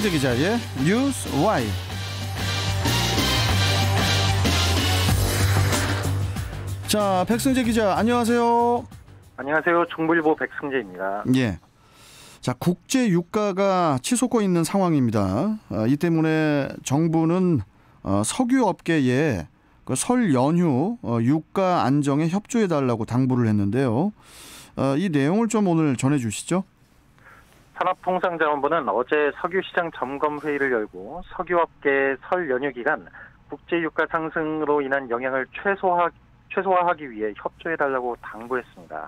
백승재 기자의 뉴스 Y. 자, 백승재 기자 안녕하세요. 안녕하세요. 중부일보 백승재입니다. 예. 자, 국제 유가가 치솟고 있는 상황입니다. 이 때문에 정부는 석유 업계에 그 설 연휴 유가 안정에 협조해 달라고 당부를 했는데요. 이 내용을 좀 오늘 전해 주시죠. 산업통상자원부는 어제 석유시장 점검회의를 열고 석유업계의 설 연휴 기간 국제유가 상승으로 인한 영향을 최소화하기 위해 협조해달라고 당부했습니다.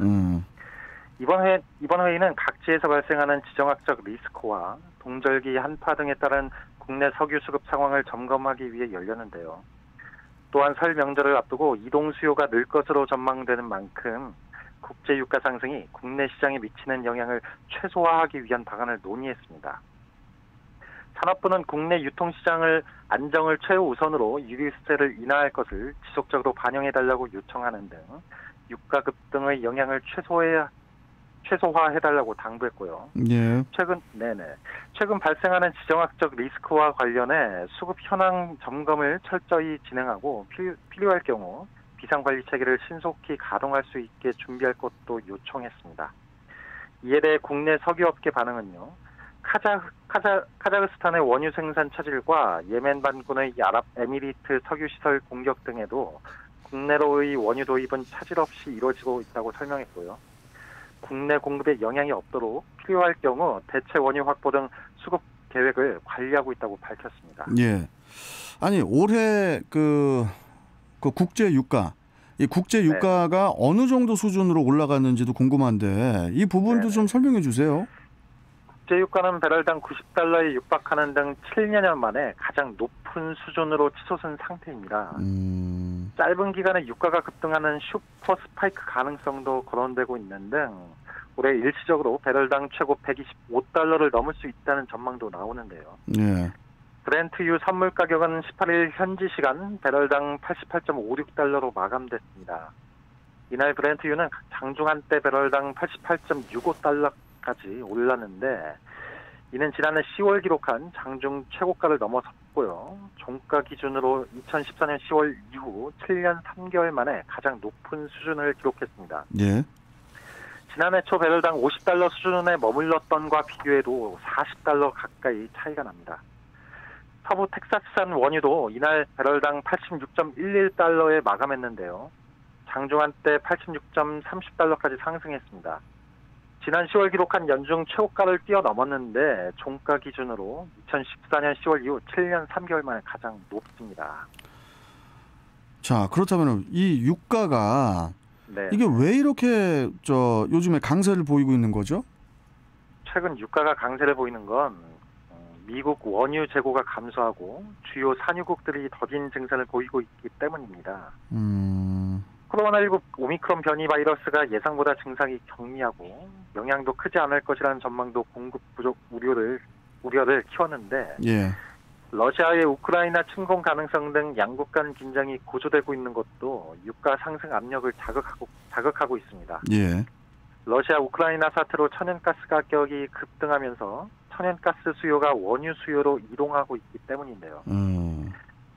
이번 회의는 각지에서 발생하는 지정학적 리스크와 동절기 한파 등에 따른 국내 석유 수급 상황을 점검하기 위해 열렸는데요. 또한 설 명절을 앞두고 이동 수요가 늘 것으로 전망되는 만큼 국제유가 상승이 국내 시장에 미치는 영향을 최소화하기 위한 방안을 논의했습니다. 산업부는 국내 유통시장을 안정을 최우선으로 유류세를 인하할 것을 지속적으로 반영해달라고 요청하는 등 유가 급등의 영향을 최소화해달라고 당부했고요. 예. 최근 발생하는 지정학적 리스크와 관련해 수급 현황 점검을 철저히 진행하고 필요할 경우 비상관리 체계를 신속히 가동할 수 있게 준비할 것도 요청했습니다. 이에 대해 국내 석유업계 반응은요. 카자흐스탄의 원유 생산 차질과 예멘 반군의 아랍에미리트 석유시설 공격 등에도 국내로의 원유 도입은 차질 없이 이루어지고 있다고 설명했고요. 국내 공급에 영향이 없도록 필요할 경우 대체 원유 확보 등 수급 계획을 관리하고 있다고 밝혔습니다. 예. 아니 올해 그 국제 유가, 이 국제 유가가 어느 정도 수준으로 올라갔는지도 궁금한데 이 부분도 좀 설명해 주세요. 국제 유가는 배럴당 90달러에 육박하는 등 7년 만에 가장 높은 수준으로 치솟은 상태입니다. 짧은 기간에 유가가 급등하는 슈퍼 스파이크 가능성도 거론되고 있는 등 올해 일시적으로 배럴당 최고 125달러를 넘을 수 있다는 전망도 나오는데요. 예. 브렌트유 선물 가격은 18일 현지 시간 배럴당 88.56달러로 마감됐습니다. 이날 브렌트유는 장중 한때 배럴당 88.65달러까지 올랐는데 이는 지난해 10월 기록한 장중 최고가를 넘어섰고요. 종가 기준으로 2014년 10월 이후 7년 3개월 만에 가장 높은 수준을 기록했습니다. 예. 지난해 초 배럴당 50달러 수준에 머물렀던과 비교해도 40달러 가까이 차이가 납니다. 서부 텍사스산 원유도 이날 배럴당 86.11달러에 마감했는데요. 장중 한때 86.30달러까지 상승했습니다. 지난 10월 기록한 연중 최고가를 뛰어넘었는데 종가 기준으로 2014년 10월 이후 7년 3개월 만에 가장 높습니다. 자, 그렇다면 이 유가가 이게 왜 이렇게 요즘에 강세를 보이고 있는 거죠? 최근 유가가 강세를 보이는 건 미국 원유 재고가 감소하고 주요 산유국들이 더딘 증세를 보이고 있기 때문입니다. 코로나19 오미크론 변이 바이러스가 예상보다 증상이 경미하고 영향도 크지 않을 것이라는 전망도 공급 부족 우려를 키웠는데 예. 러시아의 우크라이나 침공 가능성 등 양국 간 긴장이 고조되고 있는 것도 유가 상승 압력을 자극하고 있습니다. 예. 러시아 우크라이나 사태로 천연가스 가격이 급등하면서 천연가스 수요가 원유 수요로 이동하고 있기 때문인데요.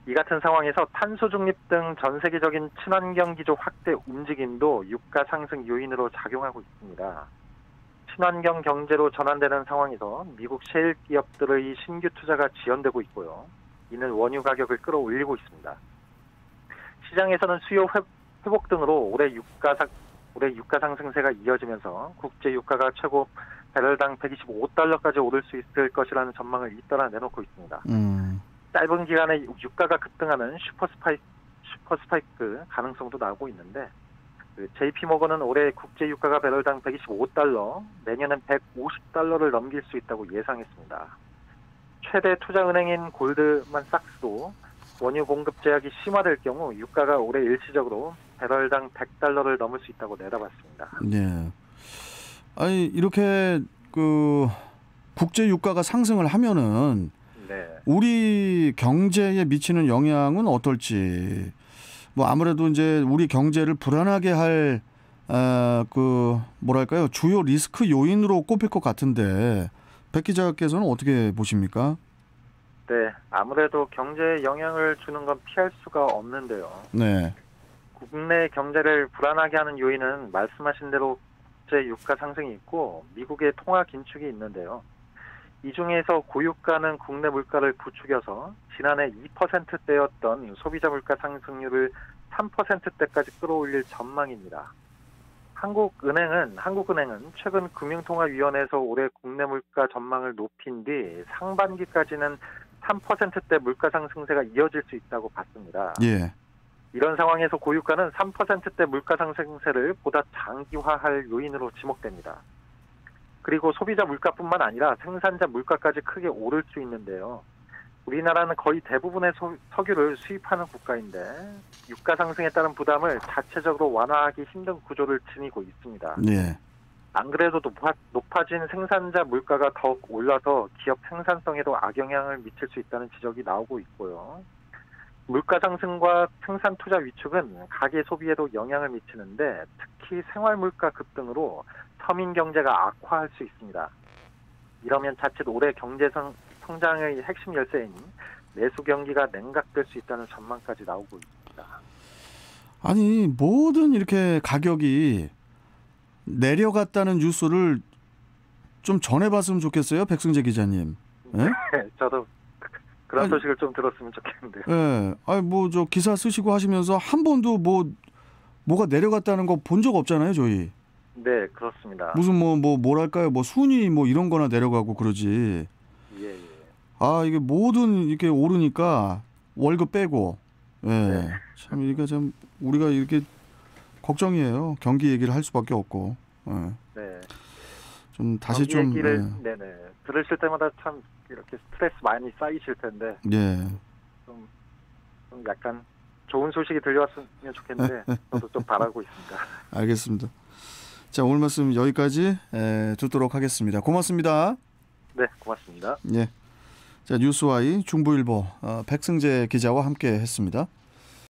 이 같은 상황에서 탄소 중립 등 전 세계적인 친환경 기조 확대 움직임도 유가 상승 요인으로 작용하고 있습니다. 친환경 경제로 전환되는 상황에서 미국 셰일 기업들의 신규 투자가 지연되고 있고요. 이는 원유 가격을 끌어올리고 있습니다. 시장에서는 수요 회복 등으로 올해 유가 상승세가 이어지면서 국제 유가가 최고 배럴당 125달러까지 오를 수 있을 것이라는 전망을 잇따라 내놓고 있습니다. 짧은 기간에 유가가 급등하는 슈퍼 스파이크 가능성도 나오고 있는데 JP모건은 올해 국제 유가가 배럴당 125달러, 내년엔 150달러를 넘길 수 있다고 예상했습니다. 최대 투자은행인 골드만삭스도 원유 공급 제약이 심화될 경우 유가가 올해 일시적으로 배럴당 100달러를 넘을 수 있다고 내다봤습니다. 네. 아니 이렇게 국제 유가가 상승을 하면은 우리 경제에 미치는 영향은 어떨지. 뭐 아무래도 이제 우리 경제를 불안하게 할 주요 리스크 요인으로 꼽힐 것 같은데 백 기자께서는 어떻게 보십니까? 네, 아무래도 경제에 영향을 주는 건 피할 수가 없는데요. 네. 국내 경제를 불안하게 하는 요인은 말씀하신 대로 국제 유가 상승이 있고 미국의 통화 긴축이 있는데요. 이 중에서 고유가는 국내 물가를 부추겨서 지난해 2%대였던 소비자 물가 상승률을 3%대까지 끌어올릴 전망입니다. 한국은행은 최근 금융통화위원회에서 올해 국내 물가 전망을 높인 뒤 상반기까지는 3%대 물가 상승세가 이어질 수 있다고 봤습니다. 예. 이런 상황에서 고유가는 3%대 물가 상승세를 보다 장기화할 요인으로 지목됩니다. 그리고 소비자 물가뿐만 아니라 생산자 물가까지 크게 오를 수 있는데요. 우리나라는 거의 대부분의 석유를 수입하는 국가인데 유가 상승에 따른 부담을 자체적으로 완화하기 힘든 구조를 지니고 있습니다. 예. 안 그래도 높아진 생산자 물가가 더욱 올라서 기업 생산성에도 악영향을 미칠 수 있다는 지적이 나오고 있고요. 물가 상승과 생산 투자 위축은 가계 소비에도 영향을 미치는데 특히 생활 물가 급등으로 서민 경제가 악화할 수 있습니다. 이러면 자칫 올해 경제 성장의 핵심 열쇠인 내수 경기가 냉각될 수 있다는 전망까지 나오고 있습니다. 아니 모든 이렇게 가격이 내려갔다는 뉴스를 좀 전해봤으면 좋겠어요, 백승재 기자님. 예? 네, 저도 그런 소식을 좀 들었으면 좋겠는데요. 예, 아니 뭐 저 기사 쓰시고 하시면서 한 번도 뭐가 내려갔다는 거 본 적 없잖아요, 저희. 네, 그렇습니다. 무슨 뭐랄까요, 뭐 순위 뭐 이런 거나 내려가고 그러지. 예. 아 이게 모든 이렇게 오르니까 월급 빼고, 예, 네. 참 이게 참 우리가 이렇게 걱정이에요. 경기 얘기를 할 수밖에 없고. 예. 네. 좀 다시 좀. 얘기를, 예. 네네. 들으실 때마다 참 이렇게 스트레스 많이 쌓이실 텐데. 예. 좀 약간 좋은 소식이 들려왔으면 좋겠는데 저도 좀 바라고 있습니다. 알겠습니다. 자, 오늘 말씀 여기까지 듣도록 하겠습니다. 고맙습니다. 네, 고맙습니다. 예. 자, 뉴스와이 중부일보 백승재 기자와 함께 했습니다.